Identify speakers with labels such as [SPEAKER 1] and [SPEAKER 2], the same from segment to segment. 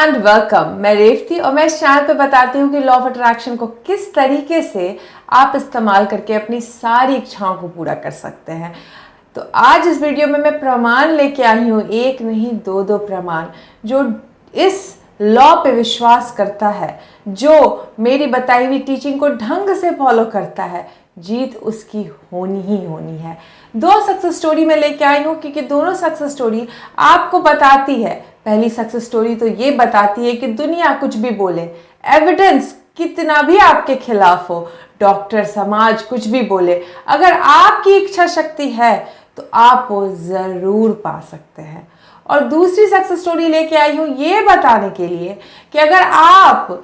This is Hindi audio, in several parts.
[SPEAKER 1] And welcome. मैं रेवती और मैं इस चैनल पे बताती हूँ कि लॉ ऑफ अट्रैक्शन को किस तरीके से आप इस्तेमाल करके अपनी सारी इच्छाओं को पूरा कर सकते हैं। तो आज इस वीडियो में मैं प्रमाण लेके आई हूँ, एक नहीं दो प्रमाण, जो इस लॉ पे विश्वास करता है, जो मेरी बताई हुई टीचिंग को ढंग से फॉलो करता है, जीत उसकी होनी ही होनी है। दो सक्सेस स्टोरी मैं लेके आई हूँ क्योंकि दोनों सक्सेस स्टोरी आपको बताती है। पहली सक्सेस स्टोरी तो ये बताती है कि दुनिया कुछ भी बोले, एविडेंस कितना भी आपके खिलाफ हो, डॉक्टर समाज कुछ भी बोले, अगर आपकी इच्छा शक्ति है तो आप वो जरूर पा सकते हैं। और दूसरी सक्सेस स्टोरी लेके आई हूं ये बताने के लिए कि अगर आप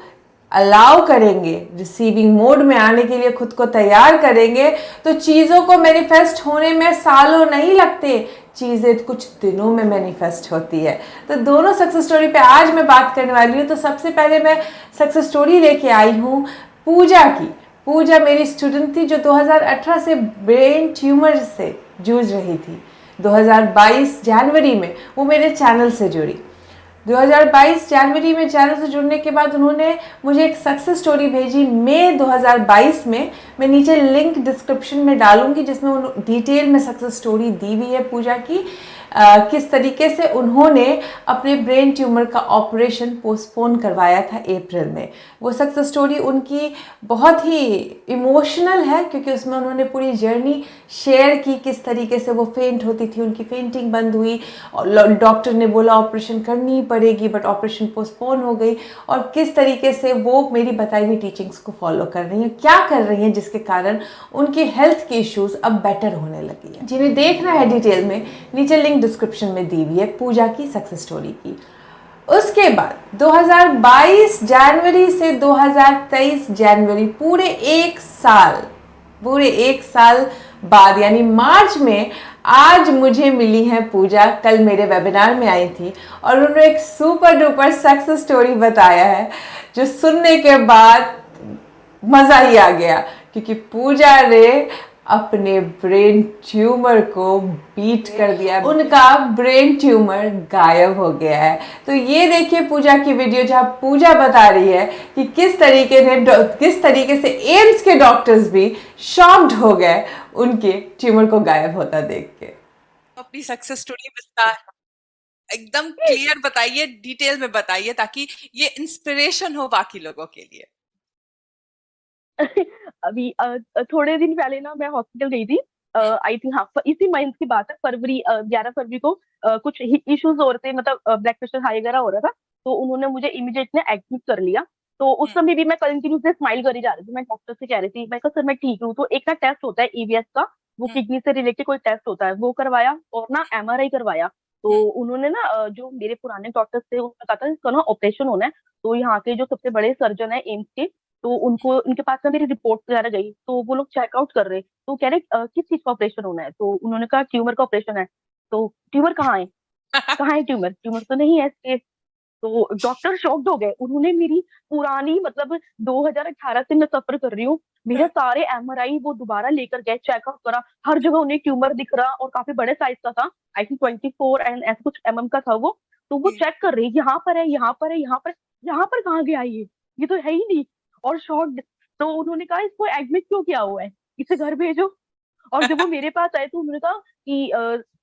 [SPEAKER 1] अलाउ करेंगे, रिसीविंग मोड में आने के लिए खुद को तैयार करेंगे, तो चीज़ों को मैनिफेस्ट होने में सालों नहीं लगते, चीज़ें कुछ दिनों में मैनिफेस्ट होती है। तो दोनों सक्सेस स्टोरी पे आज मैं बात करने वाली हूँ। तो सबसे पहले मैं सक्सेस स्टोरी लेके आई हूँ पूजा की। पूजा मेरी स्टूडेंट थी जो 2018 से ब्रेन ट्यूमर से जूझ रही थी। 2022 जनवरी में वो मेरे चैनल से जुड़ी। 2022 जनवरी में चैनल से जुड़ने के बाद उन्होंने मुझे एक सक्सेस स्टोरी भेजी मई 2022 में। मैं नीचे लिंक डिस्क्रिप्शन में डालूंगी जिसमें डिटेल में सक्सेस स्टोरी दी हुई है पूजा की। किस तरीके से उन्होंने अपने ब्रेन ट्यूमर का ऑपरेशन पोस्टपोन करवाया था अप्रैल में। वो सक्सेस स्टोरी उनकी बहुत ही इमोशनल है क्योंकि उसमें उन्होंने पूरी जर्नी शेयर की, किस तरीके से वो फेंट होती थी, उनकी फेंटिंग बंद हुई और डॉक्टर ने बोला ऑपरेशन करनी पड़ेगी बट ऑपरेशन पोस्टपोन हो गई, और किस तरीके से वो मेरी बताई हुई टीचिंग्स को फॉलो कर रही हैं, क्या कर रही हैं, जिसके कारण उनकी हेल्थ की इश्यूज अब बेटर होने लगी है। जिन्हें देखना है डिटेल में, नीचे लिंक डिस्क्रिप्शन में दी हुई है पूजा की सक्सेस स्टोरी की। उसके बाद 2022 जनवरी से 2023 जनवरी, पूरे एक साल बाद यानी मार्च में आज मुझे मिली है पूजा। कल मेरे वेबिनार में आई थी और उन्होंने एक सुपर डुपर सक्सेस स्टोरी बताया है जो सुनने के बाद मजा ही आ गया, क्योंकि पूजा ने अपने ब्रेन ट्यूमर को बीट कर दिया। उनका ब्रेन ट्यूमर गायब हो गया है। तो ये देखिए पूजा की वीडियो जहाँ पूजा बता रही है कि किस तरीके से एम्स के डॉक्टर्स भी शॉक्ड हो गए उनके ट्यूमर को गायब होता देख के।
[SPEAKER 2] अपनी सक्सेस स्टोरी विस्तार एकदम क्लियर बताइए, डिटेल में बताइए ताकि ये इंस्पिरेशन हो बाकी लोगों के लिए।
[SPEAKER 3] अभी थोड़े दिन पहले ना मैं हॉस्पिटल गई थी। आई थिंक हाँ इसी मंथ की बात है, फरवरी 11 फरवरी को कुछ इश्यूज हो रहे थे, मतलब ब्लड प्रेशर हाई वगैरह हो रहा था। तो उन्होंने मुझे इमीडिएट में एडमिट कर लिया। तो उस समय भी मैं कंटिन्यूसली स्माइल करी जा रही थी। मैं डॉक्टर से कह रही थी, मैं कहा सर मैं ठीक हूँ। तो एक ना टेस्ट होता है ईवीएस का, वो किडनी से रिलेटेड कोई टेस्ट होता है, वो करवाया और ना एमआरआई करवाया। तो उन्होंने ना जो मेरे पुराने डॉक्टर्स थे उन्होंने कहा था इसका ना ऑपरेशन होना है। तो यहाँ के जो सबसे बड़े सर्जन है एम्स के, तो उनको उनके पास ना मेरी रिपोर्ट वगैरह गई, तो वो लोग चेकआउट कर रहे, तो कह रहे किस चीज का ऑपरेशन होना है। तो उन्होंने कहा ट्यूमर का ऑपरेशन है। तो ट्यूमर कहाँ है, कहाँ है ट्यूमर, ट्यूमर तो नहीं है इसके। तो डॉक्टर शॉक्ड हो गए। उन्होंने मेरी पुरानी मतलब 2018 से मैं सफर कर रही हूँ, मेरे सारे एमआरआई वो दोबारा लेकर गए, चेकआउट करा, हर जगह उन्हें ट्यूमर दिख रहा और काफी बड़े साइज का था। आई थिंक 24 एंड ऐसा कुछ का था वो। तो वो चेक कर रही, यहाँ पर है, यहाँ पर है, यहाँ पर, यहाँ पर कहाँ गया ये तो है ही नहीं। और शॉक्ड। तो उन्होंने कहा इसको एडमिट क्यों किया हुआ है, इसे घर भेजो। और जब वो मेरे पास आए तो उन्होंने कहा कि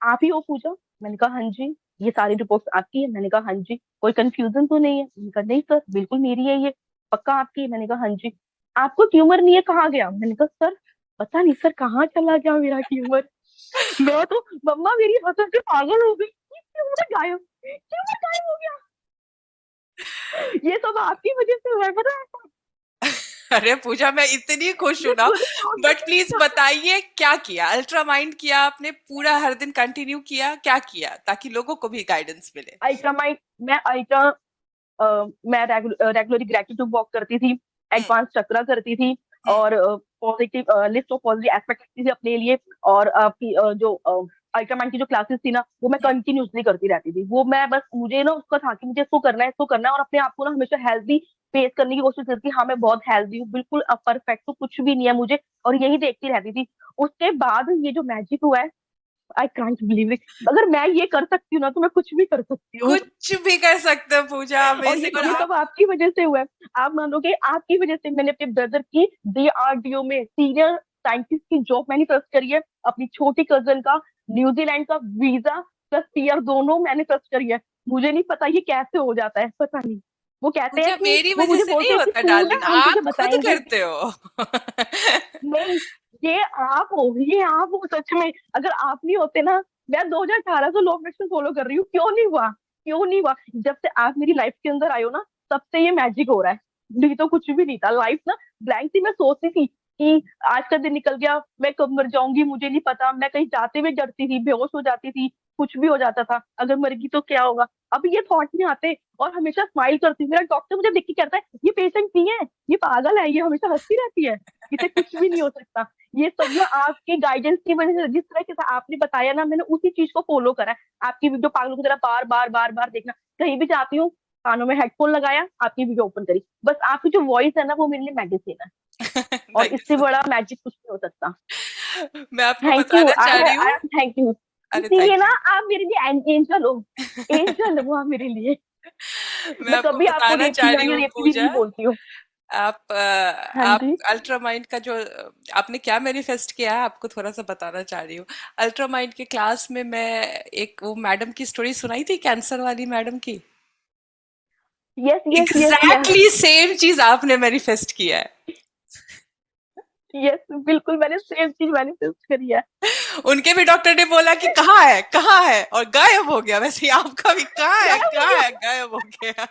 [SPEAKER 3] आप ही हो पूजा। मैंने कहा हाँ जी। ये सारी रिपोर्ट्स आपकी है। मैंने कहा हाँ जी। कोई कंफ्यूजन तो नहीं है। मैंने कहा नहीं सर, बिल्कुल मेरी है ये, पक्का आपकी है। मैंने कहा हाँ जी। आपको ट्यूमर नहीं है, कहाँ गया। मैंने कहा सर पता नहीं सर कहाँ चला गया मेरा ट्यूमर। मैं तो मम्मा मेरी हंस से पागल हो गई, ट्यूमर गायब हो गया। ये सब आपकी वजह से हुआ है, पता है।
[SPEAKER 2] अरे पूजा, मैं इतनी खुश हूं
[SPEAKER 3] मैं
[SPEAKER 2] ना,
[SPEAKER 3] खुद शॉक हो
[SPEAKER 2] बट प्लीज
[SPEAKER 3] गई।
[SPEAKER 2] बताइए क्या किया। अल्ट्रा माइंड किया आपने, पूरा हर दिन कंटिन्यू किया, क्या किया ताकि लोगों को भी गाइडेंस मिले।
[SPEAKER 3] अल्ट्रा माइंड, मैं अल्ट्रा मैं रेगुलरली ग्रेटिट्यूड वॉक करती थी,
[SPEAKER 2] हम्म,
[SPEAKER 3] एडवांस चक्रा करती थी,
[SPEAKER 2] हम्म,
[SPEAKER 3] और positive list of positive aspect करती थी अपने लिए। और आपकी जो अल्ट्रामाइंड की जो क्लासेस थी ना, वो मैं
[SPEAKER 2] हम्म,
[SPEAKER 3] कंटिन्यूसली करती रहती थी। वो मैं बस, मुझे ना उसका था कि मुझे इसको करना है, इसको करना है, और अपने आप को ना हमेशा हेल्दी फेस करने की कोशिश करती थी। हाँ मैं बहुत हेल्दी हूँ, बिल्कुल परफेक्ट तो कुछ भी नहीं है मुझे, और यही देखती रहती थी। उसके बाद ये जो मैजिक हुआ है, आई कांट बिलीव इट। अगर मैं ये कर सकती हूँ ना तो मैं कुछ भी कर सकती हूँ।
[SPEAKER 2] कुछ भी कर सकते हो पूजा,
[SPEAKER 3] और ये
[SPEAKER 2] अमेजिंग। और
[SPEAKER 3] ये सब आपकी वजह से हुआ है। आप मानोगे, आपकी वजह से मैंने अपने ब्रदर की DRDO में सीनियर साइंटिस्ट की जॉब मैनिफेस्ट करी है। अपनी छोटी कजन का न्यूजीलैंड का वीजा प्लस PR दोनों मैनिफेस्ट करी है। मुझे नहीं पता ये कैसे हो जाता है, पता नहीं। वो कहते हैं
[SPEAKER 2] पूजा
[SPEAKER 3] कि
[SPEAKER 2] मेरी
[SPEAKER 3] वो
[SPEAKER 2] वजह
[SPEAKER 3] मुझे
[SPEAKER 2] से नहीं
[SPEAKER 3] बोलते हैं कि
[SPEAKER 2] होता
[SPEAKER 3] तू ना,
[SPEAKER 2] डार्लिंग,
[SPEAKER 3] हम तुझे
[SPEAKER 2] आप खुद
[SPEAKER 3] बताएंगे।
[SPEAKER 2] करते हो।
[SPEAKER 3] नहीं, ये ये आप हो सच में। अगर आप नहीं होते ना, मैं 2018 से लॉ ऑफ अट्रैक्शन फॉलो कर रही हूँ, क्यों नहीं हुआ? क्यों नहीं हुआ? जब से आप मेरी लाइफ के अंदर आए हो ना, तब से ये मैजिक हो रहा है। नहीं तो कुछ भी नहीं था, लाइफ ना ब्लैंक थी। मैं सोचती थी कि आज का दिन निकल गया, मैं कब मर जाऊंगी मुझे नहीं पता। मैं कहीं जाते हुए डरती थी, बेहोश हो जाती थी, कुछ भी हो जाता था, अगर मर गई तो क्या होगा। अब ये थॉट नहीं आते, और हमेशा स्माइल करती हूँ। मेरा डॉक्टर मुझे देख के कहता है ये पेशेंट नहीं है, ये पागल है, ये हमेशा हंसती रहती है, इसे कुछ भी नहीं हो सकता। ये सब ना आपके गाइडेंस की वजह से, जिस तरह के साथ आपने बताया ना, मैंने उसी चीज को फॉलो करा है। आपकी वीडियो पागलों की तरह बार बार बार बार देखना। कहीं भी जाती हूँ, कानों में हेडफोन लगाया, आपकी वीडियो ओपन करी, बस आपकी जो वॉइस है ना, वो मेरे लिए मेडिसिन है। और
[SPEAKER 2] थैंक यू
[SPEAKER 3] इससे
[SPEAKER 2] सो
[SPEAKER 3] बड़ा मैजिक कुछ नहीं हो सकता।
[SPEAKER 2] मच। मैं आपको
[SPEAKER 3] थैंक यू,
[SPEAKER 2] बताना
[SPEAKER 3] आई
[SPEAKER 2] चाह रही
[SPEAKER 3] आई
[SPEAKER 2] हूँ।
[SPEAKER 3] Thank you.
[SPEAKER 2] अरे
[SPEAKER 3] इसीलिए
[SPEAKER 2] थैंक
[SPEAKER 3] ना
[SPEAKER 2] यू।
[SPEAKER 3] आप मेरे लिए एंजल हो, एंजल हो आप मेरे लिए।
[SPEAKER 2] मैं
[SPEAKER 3] मैं
[SPEAKER 2] आपको
[SPEAKER 3] कभी आपको
[SPEAKER 2] बताना
[SPEAKER 3] रेप
[SPEAKER 2] चाह
[SPEAKER 3] की
[SPEAKER 2] रही
[SPEAKER 3] जानी
[SPEAKER 2] हूँ
[SPEAKER 3] रेप भी
[SPEAKER 2] पूजा,
[SPEAKER 3] नहीं बोलती हूँ। हाँ
[SPEAKER 2] आप
[SPEAKER 3] जी।
[SPEAKER 2] अल्ट्रा माइंड का जो आपने क्या मैनिफेस्ट किया है, आपको थोड़ा सा बताना चाह रही हूँ। अल्ट्रा माइंड के क्लास में मैं एक वो मैडम की स्टोरी सुनाई थी, कैंसर वाली मैडम की।
[SPEAKER 3] Yes yes yes yes.
[SPEAKER 2] Exactly same चीज आपने मैनिफेस्ट किया है।
[SPEAKER 3] यस बिल्कुल, मैंने सेम चीज मैनिफेस्ट करी है।
[SPEAKER 2] उनके भी डॉक्टर ने बोला कि कहाँ है, और गायब हो गया। वैसे ही आपका भी
[SPEAKER 3] गायब हो
[SPEAKER 2] कहाँ
[SPEAKER 3] गया।
[SPEAKER 2] है, गायब हो गया।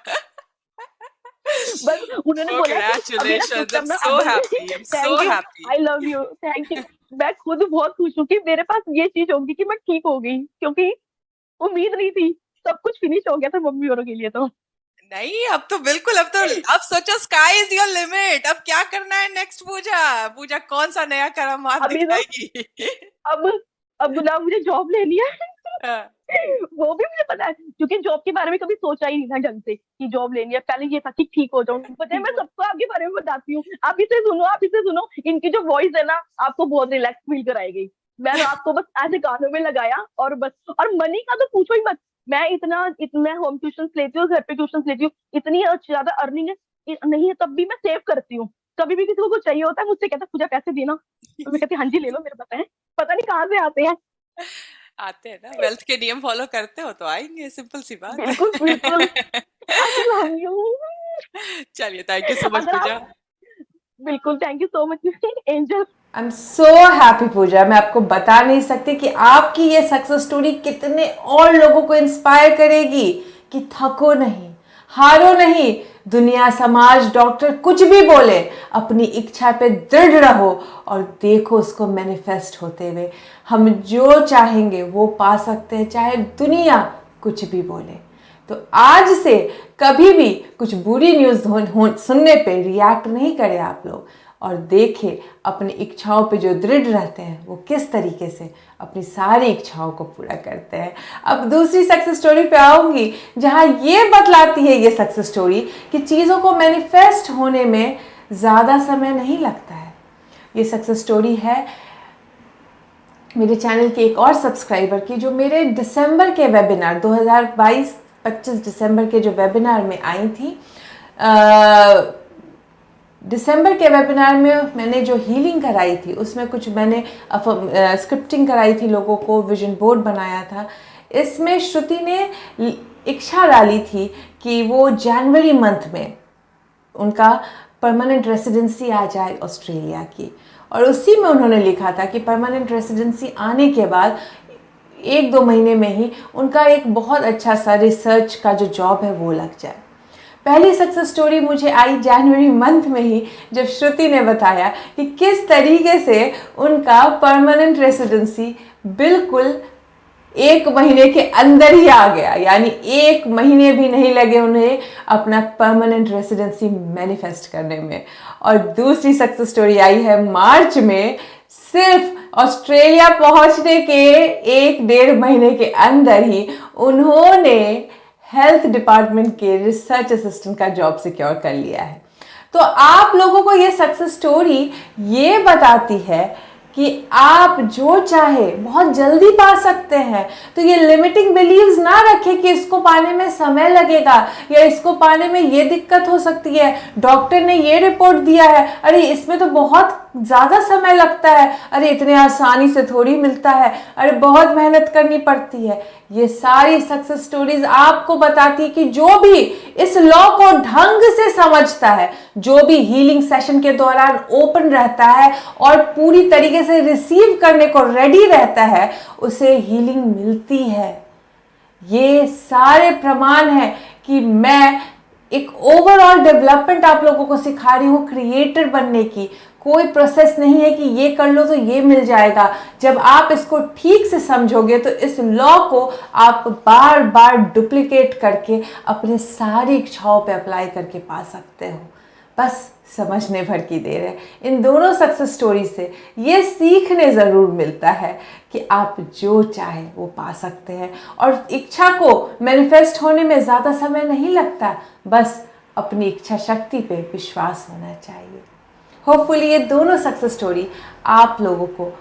[SPEAKER 3] बस उन्होंने बोला कि अब मेरा
[SPEAKER 2] Congratulations, I'm
[SPEAKER 3] सिस्टम ना
[SPEAKER 2] so
[SPEAKER 3] अब
[SPEAKER 2] happy, I'm so
[SPEAKER 3] thank you,
[SPEAKER 2] happy.
[SPEAKER 3] I love you, thank you. मैं खुद बहुत खुश हूँ कि मेरे पास ये चीज होगी कि मैं ठीक हो गई, क्योंकि उम्मीद नहीं थी। सब कुछ फिनिश हो गया था मम्मी औरों के लिए तो।
[SPEAKER 2] नहीं, अब तो बिल्कुल, अब सोचो स्काई इज योर लिमिट। अब क्या करना है नेक्स्ट पूजा? पूजा कौन सा नया करामात
[SPEAKER 3] अभी तो
[SPEAKER 2] दिखाएगी?
[SPEAKER 3] अब अब ना मुझे जॉब लेनी है।
[SPEAKER 2] हाँ,
[SPEAKER 3] वो भी मुझे पता है, क्योंकि जॉब के बारे में कभी सोचा ही नहीं था ढंग से कि जॉब लेनी है। पहले ये था कि ठीक हो जाऊं। पता है, मैं सबको आपके बारे में बताती हूँ, आप इसे सुनो, आप इसे सुनो। इनकी जो वॉइस है ना, आपको बहुत रिलैक्स फील कराएगी। मैंने आपको बस ऐसे कानों में लगाया और बस। और मनी का तो पूछो ही मत। मैं इतना इतना होम ट्यूशन लेती हूँ, घर पे ट्यूशन लेती हूँ, इतनी ज्यादा अर्निंग है नहीं है, तब भी मैं सेव करती हूँ। कभी भी किसी को कुछ चाहिए होता है, मुझसे कहता है पूजा पैसे देना, तो मैं कहती हाँ जी ले लो, मेरे पास है। पता नहीं कहाँ से आते हैं।
[SPEAKER 2] आते हैं ना, वेल्थ के नियम फॉलो करते हो तो आएंगे, सिंपल सी बात
[SPEAKER 3] बिल्कुल बिल्कुल।
[SPEAKER 2] है।
[SPEAKER 3] I love you.
[SPEAKER 2] चलिए, थैंक यू सो मच
[SPEAKER 3] अगर
[SPEAKER 2] पूजा।
[SPEAKER 3] आप, बिल्कुल thank you so much Angel.
[SPEAKER 1] I am so happy Pooja. मैं आपको बता नहीं सकती कि आपकी ये सक्सेस स्टोरी कितने और लोगों को इंस्पायर करेगी कि थको नहीं, हारो नहीं। दुनिया, समाज, डॉक्टर कुछ भी बोले, अपनी इच्छा पे दृढ़ रहो और देखो उसको मैनिफेस्ट होते हुए। हम जो चाहेंगे वो पा सकते हैं, चाहे दुनिया कुछ भी बोले। तो आज से कभी भी कुछ बुरी न्यूज़ सुनने पे रिएक्ट नहीं करें आप लोग, और देखें अपनी इच्छाओं पे जो दृढ़ रहते हैं वो किस तरीके से अपनी सारी इच्छाओं को पूरा करते हैं। अब दूसरी सक्सेस स्टोरी पे आऊँगी, जहाँ ये बतलाती है ये सक्सेस स्टोरी कि चीज़ों को मैनिफेस्ट होने में ज़्यादा समय नहीं लगता है। ये सक्सेस स्टोरी है मेरे चैनल के एक और सब्सक्राइबर की, जो मेरे दिसंबर के वेबिनार 2022-25 दिसंबर के जो वेबिनार में आई थी। दिसंबर के वेबिनार में मैंने जो हीलिंग कराई थी, उसमें कुछ मैंने स्क्रिप्टिंग कराई थी, लोगों को विजन बोर्ड बनाया था। इसमें श्रुति ने इच्छा डाली थी कि वो जनवरी मंथ में उनका परमानेंट रेसिडेंसी आ जाए ऑस्ट्रेलिया की, और उसी में उन्होंने लिखा था कि परमानेंट रेसिडेंसी आने के बाद 1-2 महीने में ही उनका एक बहुत अच्छा सा रिसर्च का जो जॉब है वो लग जाए। पहली सक्सेस स्टोरी मुझे आई जनवरी मंथ में ही, जब श्रुति ने बताया कि किस तरीके से उनका परमानेंट रेसिडेंसी बिल्कुल 1 महीने के अंदर ही आ गया। यानी 1 महीने भी नहीं लगे उन्हें अपना परमानेंट रेसिडेंसी मैनिफेस्ट करने में। और दूसरी सक्सेस स्टोरी आई है मार्च में, सिर्फ ऑस्ट्रेलिया पहुंचने के 1-1.5 महीने के अंदर ही उन्होंने हेल्थ डिपार्टमेंट के रिसर्च असिस्टेंट का जॉब सिक्योर कर लिया है। तो आप लोगों को ये सक्सेस स्टोरी ये बताती है कि आप जो चाहे बहुत जल्दी पा सकते हैं। तो ये लिमिटिंग बिलीव्स ना रखें कि इसको पाने में समय लगेगा या इसको पाने में ये दिक्कत हो सकती है, डॉक्टर ने ये रिपोर्ट दिया है, अरे इसमें तो बहुत ज़्यादा समय लगता है, अरे इतने आसानी से थोड़ी मिलता है, अरे बहुत मेहनत करनी पड़ती है। ये सारी सक्सेस स्टोरीज आपको बताती है कि जो भी इस लॉ को ढंग से समझता है, जो भी हीलिंग सेशन के दौरान ओपन रहता है और पूरी तरीके से रिसीव करने को रेडी रहता है, उसे हीलिंग मिलती है। ये सारे प्रमाण हैं कि मैं एक ओवरऑल डेवलपमेंट आप लोगों को सिखा रही हूँ क्रिएटर बनने की। कोई प्रोसेस नहीं है कि ये कर लो तो ये मिल जाएगा। जब आप इसको ठीक से समझोगे तो इस लॉ को आप बार बार डुप्लीकेट करके अपने सारी इच्छाओं पे अप्लाई करके पा सकते हो। बस समझने भर की देर है। इन दोनों सक्सेस स्टोरी से ये सीखने ज़रूर मिलता है कि आप जो चाहे वो पा सकते हैं और इच्छा को मैनिफेस्ट होने में ज़्यादा समय नहीं लगता, बस अपनी इच्छा शक्ति पे विश्वास होना चाहिए। होपफुली ये दोनों सक्सेस स्टोरी आप लोगों को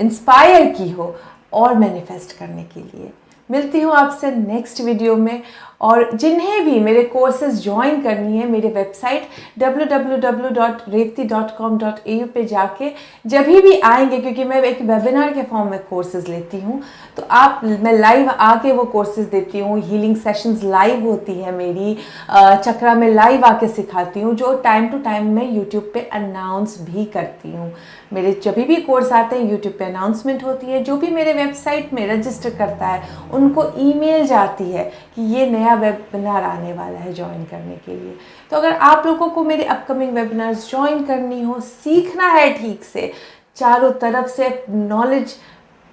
[SPEAKER 1] इंस्पायर की हो और मैनिफेस्ट करने के लिए। मिलती हूँ आपसे नेक्स्ट वीडियो में। और जिन्हें भी मेरे कोर्सेज ज्वाइन करनी है, मेरे वेबसाइट www.revati.com.au पे जाके जब भी आएंगे, क्योंकि मैं एक वेबिनार के फॉर्म में कोर्सेज लेती हूँ, तो मैं लाइव आके वो कोर्सेज देती हूँ। हीलिंग सेशंस लाइव होती है मेरी, चक्रा में लाइव आके सिखाती हूँ, जो टाइम टू टाइम मैं यूट्यूब पे अनाउंस भी करती हूँ। मेरे जब भी कोर्स आते हैं यूट्यूब पे अनाउंसमेंट होती है। जो भी मेरे वेबसाइट में रजिस्टर करता है उनको ईमेल जाती है कि ये नया वेबिनार आने वाला है ज्वाइन करने के लिए। तो अगर आप लोगों को मेरे अपकमिंग वेबिनार्स ज्वाइन करनी हो, सीखना है ठीक से, चारों तरफ से नॉलेज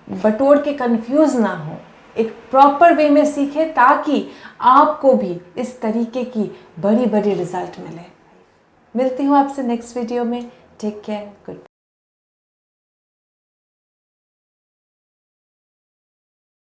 [SPEAKER 1] बटोर के कंफ्यूज ना हो, एक प्रॉपर वे में सीखें ताकि आपको भी इस तरीके की बड़ी बड़ी रिजल्ट मिले। मिलती हूँ आपसे नेक्स्ट वीडियो में। Take care, good.